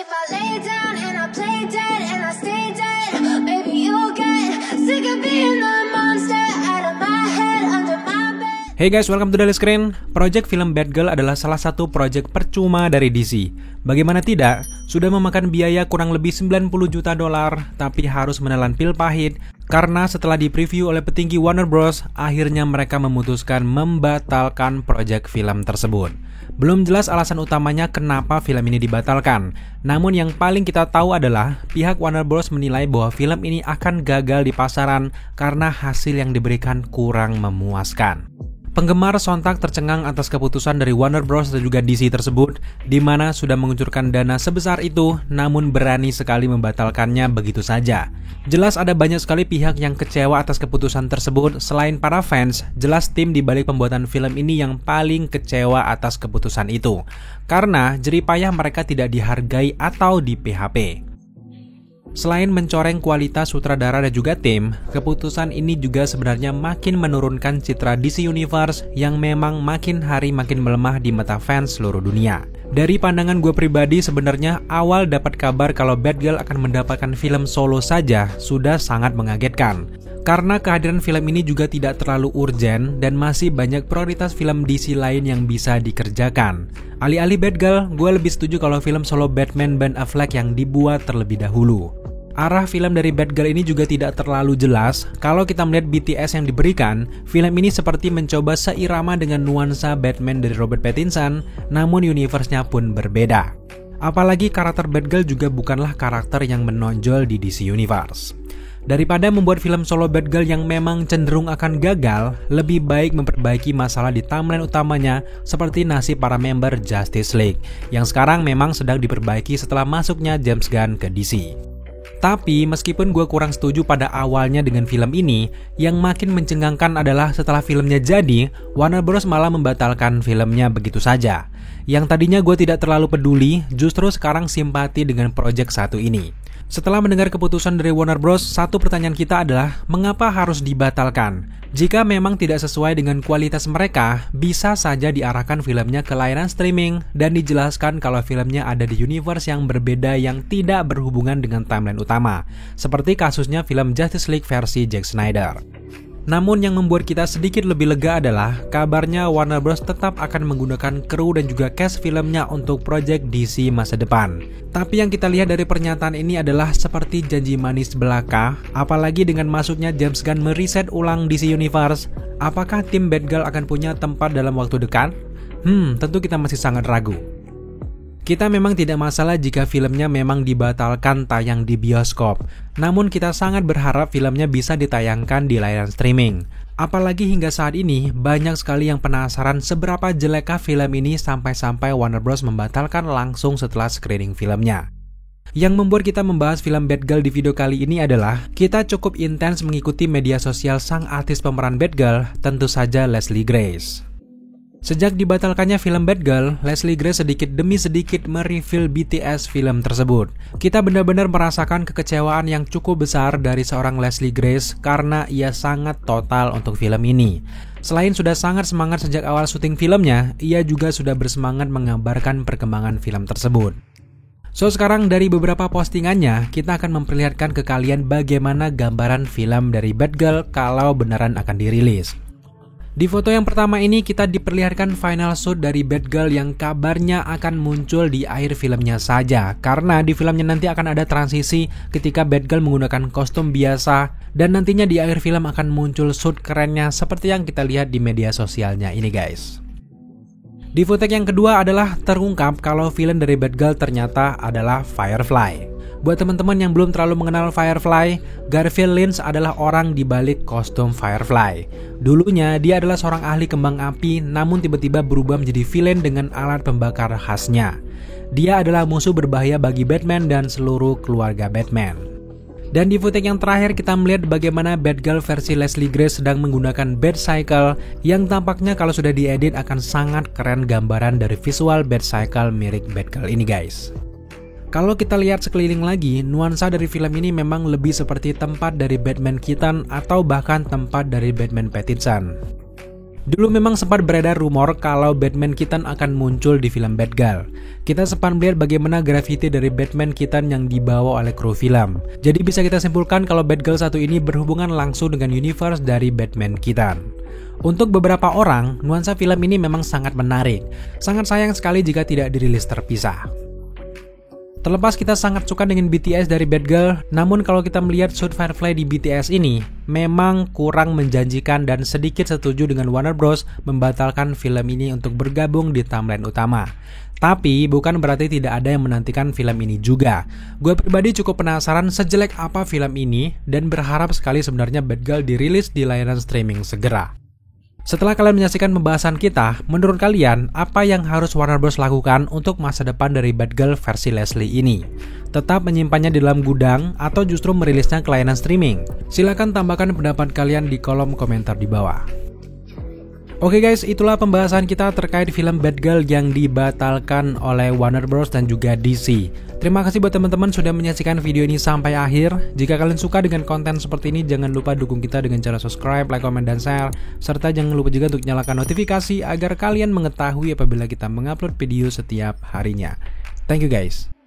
if I lay down and I play dead and I stay dead, maybe you'll get sick of being the monster out of my head, under my bed. Hey guys, welcome to Daily Screen. Project film Batgirl adalah salah satu project percuma dari DC. Bagaimana tidak, sudah memakan biaya kurang lebih 90 juta dolar, tapi harus menelan pil pahit karena setelah di-preview oleh petinggi Warner Bros, akhirnya mereka memutuskan membatalkan project film tersebut. Belum jelas alasan utamanya kenapa film ini dibatalkan. Namun yang paling kita tahu adalah pihak Warner Bros menilai bahwa film ini akan gagal di pasaran karena hasil yang diberikan kurang memuaskan. Penggemar sontak tercengang atas keputusan dari Warner Bros dan juga DC tersebut, di mana sudah mengucurkan dana sebesar itu, namun berani sekali membatalkannya begitu saja. Jelas ada banyak sekali pihak yang kecewa atas keputusan tersebut. Selain para fans, jelas tim di balik pembuatan film ini yang paling kecewa atas keputusan itu, karena jeripayah mereka tidak dihargai atau di PHP. Selain mencoreng kualitas sutradara dan juga tim, keputusan ini juga sebenarnya makin menurunkan citra DC Universe yang memang makin hari makin melemah di mata fans seluruh dunia. Dari pandangan gue pribadi, sebenarnya awal dapat kabar kalau Batgirl akan mendapatkan film solo saja sudah sangat mengagetkan. Karena kehadiran film ini juga tidak terlalu urgen dan masih banyak prioritas film DC lain yang bisa dikerjakan. Alih-alih Batgirl, gue lebih setuju kalau film solo Batman Ben Affleck yang dibuat terlebih dahulu. Arah film dari Batgirl ini juga tidak terlalu jelas. Kalau kita melihat BTS yang diberikan, film ini seperti mencoba seirama dengan nuansa Batman dari Robert Pattinson, namun universe-nya pun berbeda. Apalagi karakter Batgirl juga bukanlah karakter yang menonjol di DC Universe. Daripada membuat film solo Batgirl yang memang cenderung akan gagal, lebih baik memperbaiki masalah di timeline utamanya seperti nasib para member Justice League, yang sekarang memang sedang diperbaiki setelah masuknya James Gunn ke DC. Tapi meskipun gue kurang setuju pada awalnya dengan film ini, yang makin mencengangkan adalah setelah filmnya jadi, Warner Bros malah membatalkan filmnya begitu saja. Yang tadinya gue tidak terlalu peduli, justru sekarang simpati dengan project satu ini. Setelah mendengar keputusan dari Warner Bros, satu pertanyaan kita adalah, mengapa harus dibatalkan? Jika memang tidak sesuai dengan kualitas mereka, bisa saja diarahkan filmnya ke layanan streaming dan dijelaskan kalau filmnya ada di universe yang berbeda yang tidak berhubungan dengan timeline utama, seperti kasusnya film Justice League versi Zack Snyder. Namun yang membuat kita sedikit lebih lega adalah kabarnya Warner Bros tetap akan menggunakan kru dan juga cast filmnya untuk project DC masa depan. Tapi yang kita lihat dari pernyataan ini adalah seperti janji manis belaka, apalagi dengan masuknya James Gunn mereset ulang DC Universe. Apakah tim Batgirl akan punya tempat dalam waktu dekat? Tentu kita masih sangat ragu. Kita memang tidak masalah jika filmnya memang dibatalkan tayang di bioskop. Namun kita sangat berharap filmnya bisa ditayangkan di layanan streaming. Apalagi hingga saat ini, banyak sekali yang penasaran seberapa jelekkah film ini sampai-sampai Warner Bros membatalkan langsung setelah screening filmnya. Yang membuat kita membahas film Batgirl di video kali ini adalah kita cukup intens mengikuti media sosial sang artis pemeran Batgirl, tentu saja Leslie Grace. Sejak dibatalkannya film Batgirl, Leslie Grace sedikit demi sedikit mereveal BTS film tersebut. Kita benar-benar merasakan kekecewaan yang cukup besar dari seorang Leslie Grace karena ia sangat total untuk film ini. Selain sudah sangat semangat sejak awal syuting filmnya, ia juga sudah bersemangat mengabarkan perkembangan film tersebut. So sekarang dari beberapa postingannya, kita akan memperlihatkan ke kalian bagaimana gambaran film dari Batgirl kalau beneran akan dirilis. Di foto yang pertama ini kita diperlihatkan final shoot dari Batgirl yang kabarnya akan muncul di akhir filmnya saja, karena di filmnya nanti akan ada transisi ketika Batgirl menggunakan kostum biasa dan nantinya di akhir film akan muncul shoot kerennya seperti yang kita lihat di media sosialnya ini guys. Di foto yang kedua adalah terungkap kalau villain dari Batgirl ternyata adalah Firefly. Buat teman-teman yang belum terlalu mengenal Firefly, Garfield Lynch adalah orang di balik kostum Firefly. Dulunya dia adalah seorang ahli kembang api, namun tiba-tiba berubah menjadi villain dengan alat pembakar khasnya. Dia adalah musuh berbahaya bagi Batman dan seluruh keluarga Batman. Dan di footage yang terakhir kita melihat bagaimana Batgirl versi Leslie Grace sedang menggunakan Batcycle yang tampaknya kalau sudah diedit akan sangat keren gambaran dari visual Batcycle mirip Batgirl ini guys. Kalau kita lihat sekeliling lagi, nuansa dari film ini memang lebih seperti tempat dari Batman Keaton atau bahkan tempat dari Batman Pattinson. Dulu memang sempat beredar rumor kalau Batman Keaton akan muncul di film Batgirl. Kita sempat melihat bagaimana graffiti dari Batman Keaton yang dibawa oleh kru film. Jadi bisa kita simpulkan kalau Batgirl 1 ini berhubungan langsung dengan universe dari Batman Keaton. Untuk beberapa orang, nuansa film ini memang sangat menarik. Sangat sayang sekali jika tidak dirilis terpisah. Terlepas kita sangat suka dengan BTS dari Batgirl, namun kalau kita melihat Shoot Firefly di BTS ini, memang kurang menjanjikan dan sedikit setuju dengan Warner Bros. Membatalkan film ini untuk bergabung di timeline utama. Tapi bukan berarti tidak ada yang menantikan film ini juga. Gue pribadi cukup penasaran sejelek apa film ini dan berharap sekali sebenarnya Batgirl dirilis di layanan streaming segera. Setelah kalian menyaksikan pembahasan kita, menurut kalian apa yang harus Warner Bros lakukan untuk masa depan dari Batgirl versi Leslie ini? Tetap menyimpannya di dalam gudang atau justru merilisnya ke layanan streaming? Silahkan tambahkan pendapat kalian di kolom komentar di bawah. Oke guys, itulah pembahasan kita terkait film Batgirl yang dibatalkan oleh Warner Bros dan juga DC. Terima kasih buat teman-teman sudah menyaksikan video ini sampai akhir. Jika kalian suka dengan konten seperti ini, jangan lupa dukung kita dengan cara subscribe, like, comment, dan share. Serta jangan lupa juga untuk nyalakan notifikasi agar kalian mengetahui apabila kita mengupload video setiap harinya. Thank you guys.